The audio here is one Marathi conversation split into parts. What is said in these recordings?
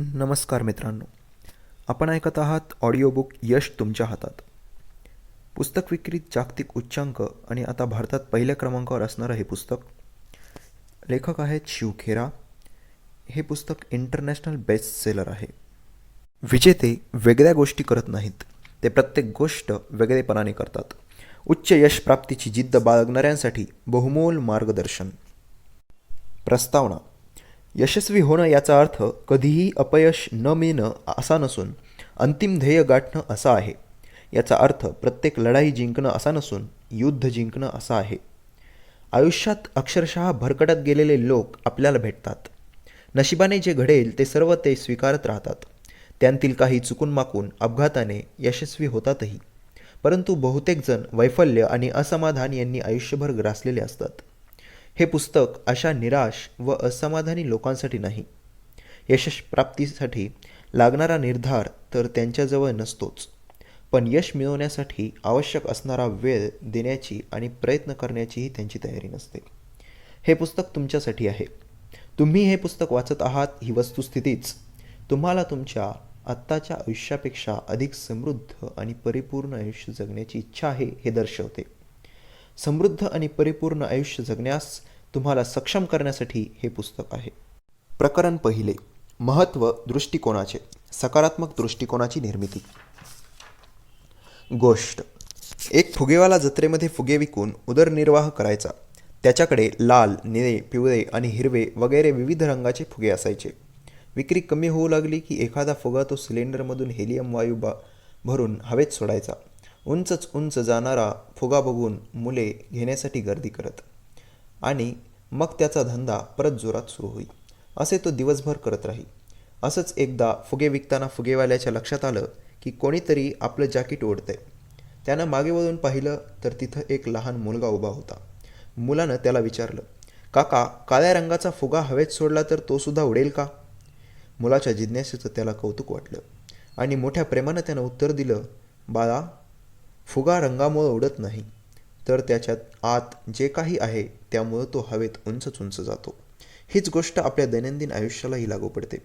नमस्कार मित्रांनो, आपण ऐकत आहात ऑडिओ बुक यश तुमच्या हातात. पुस्तक विक्रीत जागतिक उच्चांक आणि आता भारतात पहिल्या क्रमांकावर असणारं हे पुस्तक. लेखक आहेत शिव खेरा. हे पुस्तक इंटरनॅशनल बेस्ट सेलर आहे. विजेते वेगळ्या गोष्टी करत नाहीत, ते प्रत्येक गोष्ट वेगळेपणाने करतात. उच्च यश प्राप्तीची जिद्द बाळगणाऱ्यांसाठी बहुमोल मार्गदर्शन. प्रस्तावना. यशस्वी होणं याचा अर्थ कधीही अपयश न मिळणं असा नसून अंतिम ध्येय गाठणं असा आहे. याचा अर्थ प्रत्येक लढाई जिंकणं असा नसून युद्ध जिंकणं असा आहे. आयुष्यात अक्षरशः भरकटत गेलेले लोक आपल्याला भेटतात. नशिबाने जे घडेल ते सर्व ते स्वीकारत राहतात. त्यांतील काही चुकून माकून अपघाताने यशस्वी होतातही. परंतु बहुतेक जण वैफल्य आणि असमाधान यांनी आयुष्यभर ग्रासलेले असतात. हे पुस्तक अशा निराश व असमाधानी लोकांसाठी नाही. यशप्राप्तीसाठी लागणारा निर्धार तर त्यांच्याजवळ नसतोच, पण यश मिळवण्यासाठी आवश्यक असणारा वेळ देण्याची आणि प्रयत्न करण्याचीही त्यांची तयारी नसते. हे पुस्तक तुमच्यासाठी आहे. तुम्ही हे पुस्तक वाचत आहात ही वस्तुस्थितीच तुम्हाला तुमच्या आत्ताच्या आयुष्यापेक्षा अधिक समृद्ध आणि परिपूर्ण आयुष्य जगण्याची इच्छा आहे हे दर्शवते. समृद्ध आणि परिपूर्ण आयुष्य जगण्यास तुम्हाला सक्षम करण्यासाठी हे पुस्तक आहे. प्रकरण पहिले. महत्त्व दृष्टिकोनाचे. सकारात्मक दृष्टिकोनाची निर्मिती. गोष्ट. एक फुगेवाला जत्रेमध्ये फुगे विकून उदरनिर्वाह करायचा. त्याच्याकडे लाल, निळे, पिवळे आणि हिरवे वगैरे विविध रंगाचे फुगे असायचे. विक्री कमी होऊ लागली की एखादा फुगा तो सिलेंडरमधून हेलियम वायू भरून हवेत सोडायचा. उंचच उंच जाणारा फुगा बघून मुले घेण्यासाठी गर्दी करत आणि मग त्याचा धंदा परत जोरात सुरू होई. असे तो दिवसभर करत राही. असंच एकदा फुगे विकताना फुगेवाल्याच्या लक्षात आलं की कोणीतरी आपलं जाकीट ओढतंय. त्यानं मागे वळून पाहिलं तर तिथं एक लहान मुलगा उभा होता. मुलानं त्याला विचारलं, काका, काळ्या रंगाचा फुगा हवेत सोडला तर तो सुद्धा उडेल का? मुलाच्या जिज्ञासेचं त्याला कौतुक वाटलं आणि मोठ्या प्रेमानं त्यानं उत्तर दिलं, बाळा, फुगा रंगामुळं उडत नाही, तर त्याच्यात आत जे काही आहे त्यामुळं तो हवेत उंचच उंच जातो. हीच गोष्ट आपल्या दैनंदिन आयुष्यालाही लागू पडते.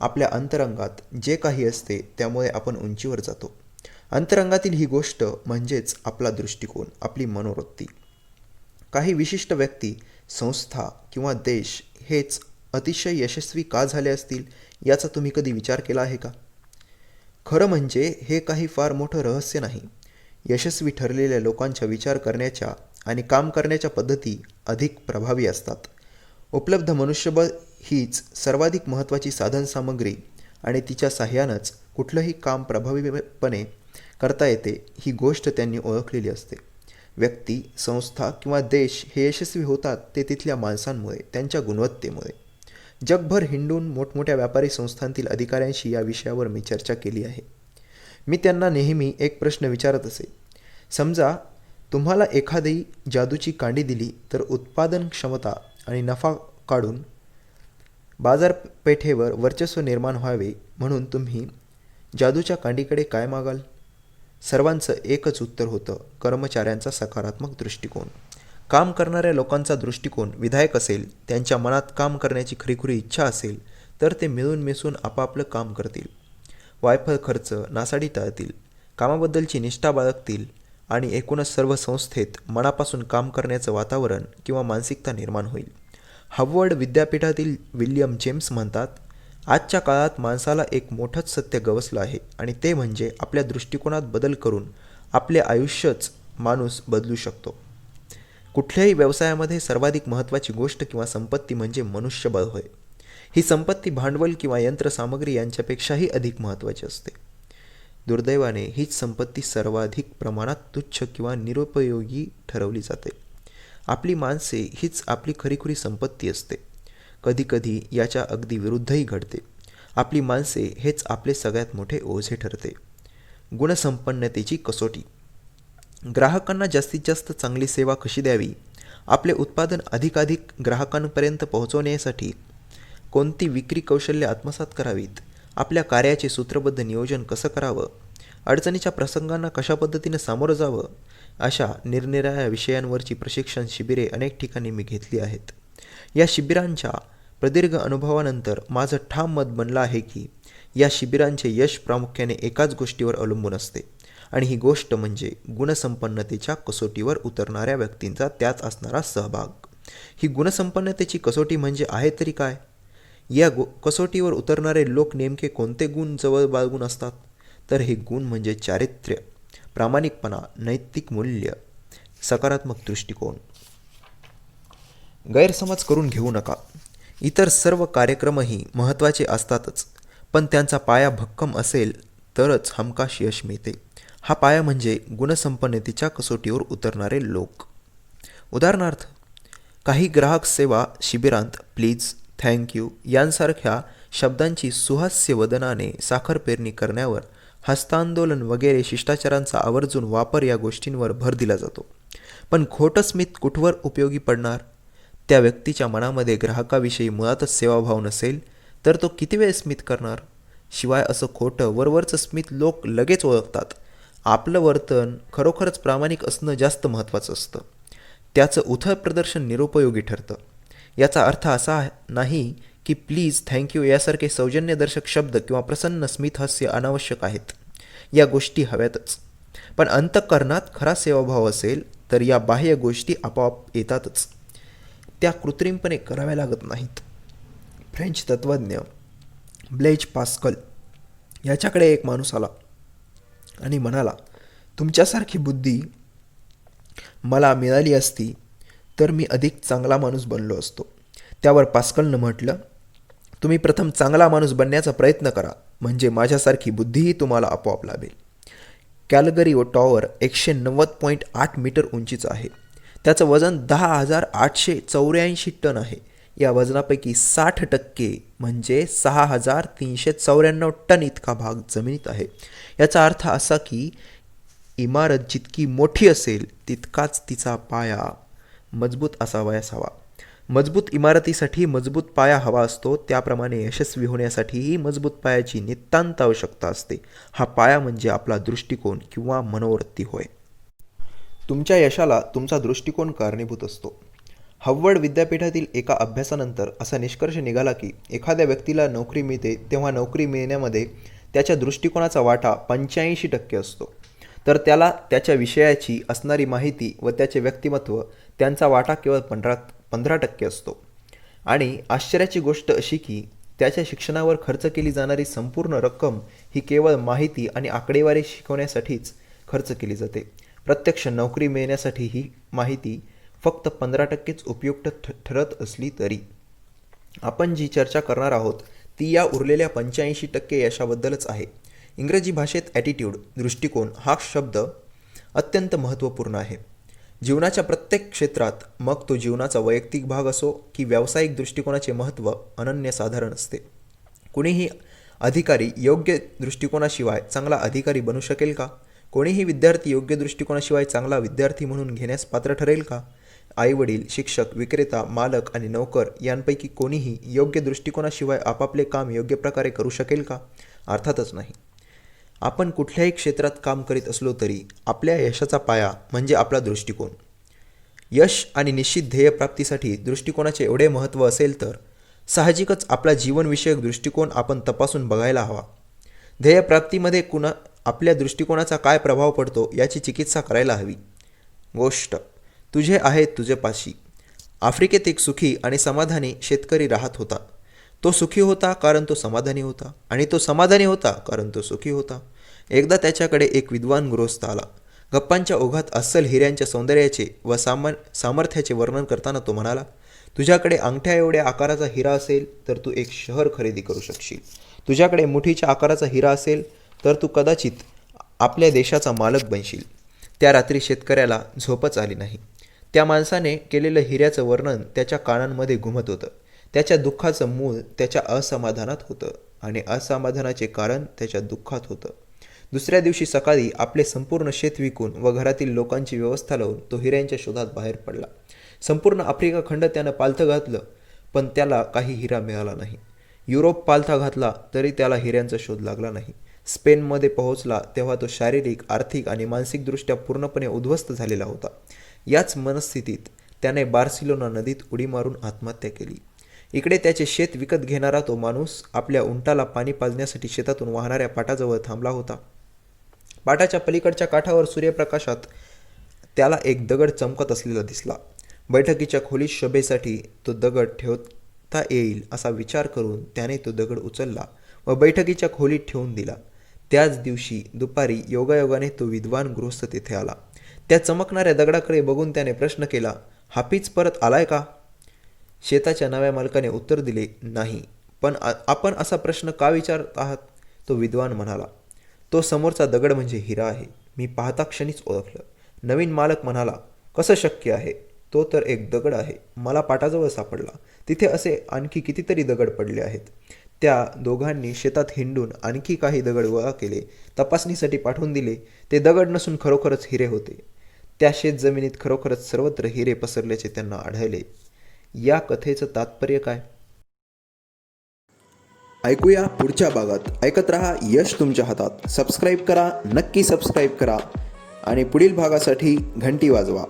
आपल्या अंतरंगात जे काही असते त्यामुळे आपण उंचीवर जातो. अंतरंगातील ही गोष्ट म्हणजेच आपला दृष्टिकोन, आपली मनोवृत्ती. काही विशिष्ट व्यक्ती, संस्था किंवा देश हेच अतिशय यशस्वी का झाले असतील याचा तुम्ही कधी विचार केला आहे का? खरं म्हणजे हे काही फार मोठं रहस्य नाही. यशस्वी ठरलेल्या लोकांच्या विचार करण्याच्या आणि काम करण्याच्या पद्धती अधिक प्रभावी असतात. उपलब्ध मनुष्यबळ हीच सर्वाधिक महत्त्वाची साधनसामग्री आणि तिच्या साह्यानंच कुठलंही काम प्रभावीपणे करता येते ही गोष्ट त्यांनी ओळखलेली असते. व्यक्ती, संस्था किंवा देश हे यशस्वी होतात ते तिथल्या माणसांमुळे, त्यांच्या गुणवत्तेमुळे. जगभर हिंडून मोठमोठ्या व्यापारी संस्थांतील अधिकाऱ्यांशी या विषयावर मी चर्चा केली आहे. मी त्यांना नेहमी एक प्रश्न विचारत असे. समजा तुम्हाला एखादी जादूची कांडी दिली तर उत्पादन क्षमता आणि नफा काढून बाजारपेठेवर वर्चस्व निर्माण व्हावे म्हणून तुम्ही जादूच्या कांडीकडे काय मागाल? सर्वांचं एकच उत्तर होतं, कर्मचाऱ्यांचा सकारात्मक दृष्टिकोन. काम करणाऱ्या लोकांचा दृष्टिकोन विधायक असेल, त्यांच्या मनात काम करण्याची खरीखुरी इच्छा असेल तर ते मिळून मिसळून आपापलं काम करतील. वायफळ खर्च, नासाडी टाळतील, कामाबद्दलची निष्ठा बाळगतील आणि एकूणच सर्व संस्थेत मनापासून काम करण्याचं वातावरण किंवा मानसिकता निर्माण होईल. हार्वर्ड विद्यापीठातील विल्यम जेम्स म्हणतात, आजच्या काळात माणसाला एक मोठंच सत्य गवसलं आहे आणि ते म्हणजे आपल्या दृष्टिकोनात बदल करून आपले आयुष्यच माणूस बदलू शकतो. कुठल्याही व्यवसायामध्ये सर्वाधिक महत्त्वाची गोष्ट किंवा संपत्ती म्हणजे मनुष्यबळ होय. ही संपत्ती भांडवल किंवा यंत्रसामग्री यांच्यापेक्षाही अधिक महत्त्वाची असते. दुर्दैवाने हीच संपत्ती सर्वाधिक प्रमाणात तुच्छ किंवा निरुपयोगी ठरवली जाते. आपली माणसे हीच आपली खरीखुरी संपत्ती असते. कधीकधी याच्या अगदी विरुद्धही घडते. आपली माणसे हेच आपले सगळ्यात मोठे ओझे ठरते. गुणसंपन्नतेची कसोटी. ग्राहकांना जास्तीत जास्त चांगली सेवा कशी द्यावी, आपले उत्पादन अधिकाधिक ग्राहकांपर्यंत पोहोचवण्यासाठी कोणती विक्री कौशल्य आत्मसात करावीत, आपल्या कार्याचे सूत्रबद्ध नियोजन कसं करावं, अडचणीच्या प्रसंगांना कशा पद्धतीने सामोरं जावं, अशा निरनिराळ्या विषयांवरची प्रशिक्षण शिबिरे अनेक ठिकाणी मी घेतली आहेत. या शिबिरांच्या प्रदीर्घ अनुभवानंतर माझं ठाम मत बनलं आहे की या शिबिरांचे यश प्रामुख्याने एकाच गोष्टीवर अवलंबून असते आणि ही गोष्ट म्हणजे गुणसंपन्नतेच्या कसोटीवर उतरणाऱ्या व्यक्तींचा त्यात असणारा सहभाग. ही गुणसंपन्नतेची कसोटी म्हणजे आहे तरी काय? या कसोटीवर उतरणारे लोक नेमके कोणते गुण जवळ बाळगून असतात? तर हे गुण म्हणजे चारित्र्य, प्रामाणिकपणा, नैतिक मूल्य, सकारात्मक दृष्टिकोन. गैरसमज करून घेऊ नका. इतर सर्व कार्यक्रमही महत्त्वाचे असतातच, पण त्यांचा पाया भक्कम असेल तरच हमखास यश मिळते. हा पाया म्हणजे गुणसंपन्नतेच्या कसोटीवर उतरणारे लोक. उदाहरणार्थ, काही ग्राहक सेवा शिबिरांत प्लीज, थँक यू यांसारख्या शब्दांची सुहास्य वदनाने साखर पेरणी करण्यावर, हस्तांदोलन वगैरे शिष्टाचारांचा आवर्जून वापर या गोष्टींवर भर दिला जातो. पण खोटं स्मित कुठवर उपयोगी पडणार? त्या व्यक्तीच्या मनामध्ये ग्राहकाविषयी मुळातच सेवाभाव नसेल तर तो किती वेळ स्मित करणार? शिवाय असं खोटं वरवरचं स्मित लोक लगेच ओळखतात. आपलं वर्तन खरोखरच प्रामाणिक असणं जास्त महत्त्वाचं असतं. त्याचं उथळ प्रदर्शन निरुपयोगी ठरतं. याचा अर्थ असा नाही की प्लीज, थँक्यू यासारखे सौजन्यदर्शक शब्द किंवा प्रसन्न स्मितहास्य अनावश्यक आहेत. या गोष्टी हव्यातच. पण अंतःकरणात खरा सेवाभाव असेल तर या बाह्य गोष्टी आपोआप येतातच. त्या कृत्रिमपणे कराव्या लागत नाहीत. फ्रेंच तत्त्वज्ञ ब्लेज पास्कल याच्याकडे एक माणूस आला आणि म्हणाला, तुमच्यासारखी बुद्धी मला मिळाली असती तर मी अधिक चांगला माणूस बनलो असतो. त्यावर पास्कलनं म्हटलं, तुम्ही प्रथम चांगला माणूस बनण्याचा प्रयत्न करा, म्हणजे माझ्यासारखी बुद्धीही तुम्हाला आपोआप लाभेल. कॅलगरी टॉवर 190.8 मीटर उंचीचं आहे. त्याचं वजन 10,884 टन आहे. या वजनापैकी 60% म्हणजे 6,394 टन इतका भाग जमिनीत आहे. याचा अर्थ असा की इमारत जितकी मोठी असेल तितकाच तिचा पाया मजबूत असावयास हवा. मजबूत इमारतीसाठी मजबूत पाया हवा असतो, त्याप्रमाणे यशस्वी होण्यासाठीही मजबूत पायाची नितांत आवश्यकता असते. हा पाया म्हणजे आपला दृष्टिकोन किंवा मनोवृत्ती होय. तुमच्या यशाला तुमचा दृष्टिकोन कारणीभूत असतो. हार्वर्ड विद्यापीठातील एका अभ्यासानंतर असा निष्कर्ष निघाला की एखाद्या व्यक्तीला नोकरी मिळते तेव्हा नोकरी मिळण्यामध्ये त्याच्या दृष्टिकोनाचा वाटा 85% असतो, तर त्याला त्याच्या विषयाची असणारी माहिती व त्याचे व्यक्तिमत्व त्यांचा वाटा केवळ 15% असतो. आणि आश्चर्याची गोष्ट अशी की त्याच्या शिक्षणावर खर्च केली जाणारी संपूर्ण रक्कम ही केवळ माहिती आणि आकडेवारी शिकवण्यासाठीच खर्च केली जाते. प्रत्यक्ष नोकरी मिळण्यासाठी ही माहिती फक्त 15%च उपयुक्त ठरत असली तरी. आपण जी चर्चा करणार आहोत ती या उरलेल्या 85% यशाबद्दलच आहे. इंग्रजी भाषेत ॲटिट्यूड, दृष्टिकोन हा शब्द अत्यंत महत्त्वपूर्ण आहे. जीवनाच्या प्रत्येक क्षेत्रात, मग तो जीवनाचा वैयक्तिक भाग असो की व्यावसायिक, दृष्टिकोनाचे महत्त्व अनन्यसाधारण असते. कुणीही अधिकारी योग्य दृष्टिकोनाशिवाय चांगला अधिकारी बनू शकेल का? कोणीही विद्यार्थी योग्य दृष्टिकोनाशिवाय चांगला विद्यार्थी म्हणून घेण्यास पात्र ठरेल का? आईवडील, शिक्षक, विक्रेता, मालक आणि नोकर यांपैकी कोणीही योग्य दृष्टिकोनाशिवाय आपापले काम योग्य प्रकारे करू शकेल का? अर्थातच नाही. आपण कुठल्याही क्षेत्रात काम करीत असलो तरी आपल्या यशाचा पाया म्हणजे आपला दृष्टिकोन. यश आणि निश्चित ध्येयप्राप्तीसाठी दृष्टिकोनाचे एवढे महत्त्व असेल तर साहजिकच आपला जीवनविषयक दृष्टिकोन आपण तपासून बघायला हवा. ध्येयप्राप्तीमध्ये आपल्या दृष्टिकोनाचा काय प्रभाव पडतो याची चिकित्सा करायला हवी. गोष्ट तुझे आहे तुझे पाशी. आफ्रिकेत एक सुखी आणि समाधानी शेतकरी राहत होता. तो सुखी होता कारण तो समाधानी होता आणि तो समाधानी होता कारण तो सुखी होता. एकदा त्याच्याकडे एक विद्वान गृहस्थ आला. गप्पांच्या ओघात अस्सल हिऱ्यांच्या सौंदर्याचे व सामर्थ्याचे वर्णन करताना तो म्हणाला, तुझ्याकडे अंगठ्या एवढ्या आकाराचा हिरा असेल तर तू एक शहर खरेदी करू शकशील. तुझ्याकडे मुठीच्या आकाराचा हिरा असेल तर तू कदाचित आपल्या देशाचा मालक बनशील. त्या रात्री शेतकऱ्याला झोपच आली नाही. त्या माणसाने केलेलं हिऱ्याचं वर्णन त्याच्या कानांमध्ये घुमत होतं. त्याच्या दुःखाचं मूळ त्याच्या असमाधानात होतं आणि असमाधानाचे कारण त्याच्या दुःखात होतं. दुसऱ्या दिवशी सकाळी आपले संपूर्ण शेत विकून व घरातील लोकांची व्यवस्था लावून तो हिऱ्यांच्या शोधात बाहेर पडला. संपूर्ण आफ्रिका खंड त्यानं पालथं घातलं, पण त्याला काही हिरा मिळाला नाही. युरोप पालथा घातला तरी त्याला हिऱ्यांचा शोध लागला नाही. स्पेनमध्ये पोहोचला तेव्हा तो शारीरिक, आर्थिक आणि मानसिकदृष्ट्या पूर्णपणे उद्ध्वस्त झालेला होता. याच मनस्थितीत त्याने बार्सिलोना नदीत उडी मारून आत्महत्या केली. इकडे त्याचे शेत विकत घेणारा तो माणूस आपल्या उंटाला पाणी पाजण्यासाठी शेतातून वाहणाऱ्या पाटाजवळ थांबला होता. पाटाच्या पलीकडच्या काठावर सूर्यप्रकाशात त्याला एक दगड चमकत असलेला दिसला. बैठकीच्या खोलीत शोभेसाठी तो दगड ठेवता येईल असा विचार करून त्याने तो दगड उचलला व बैठकीच्या खोलीत ठेवून दिला. त्याच दिवशी दुपारी योगायोगाने तो विद्वान गृहस्थ तेथे आला. त्या चमकणाऱ्या दगडाकडे बघून त्याने प्रश्न केला, हाफिज परत आलाय का? शेताच्या नव्या मालकाने उत्तर दिले, नाही. पण आपण असा प्रश्न का विचारत आहात? तो विद्वान म्हणाला, तो समोरचा दगड म्हणजे हिरा आहे. मी पाहता क्षणीच ओळखलं. नवीन मालक म्हणाला, कसं शक्य आहे? तो तर एक दगड आहे. मला पाटाजवळ सापडला. तिथे असे आणखी कितीतरी दगड पडले आहेत. त्या दोघांनी शेतात हिंडून आणखी काही दगड गोळा केले, तपासणीसाठी पाठवून दिले. ते दगड नसून खरोखरच हिरे होते. त्या शेतजमिनीत खरोखरच सर्वत्र हिरे पसरल्याचे त्यांना आढळले. या कथेचं तात्पर्य काय? ऐकूया पुढच्या भागात. ऐकत रहा यश तुमच्या हातात. सबस्क्राईब करा, नक्की सबस्क्राईब करा आणि पुढील भागासाठी घंटी वाजवा.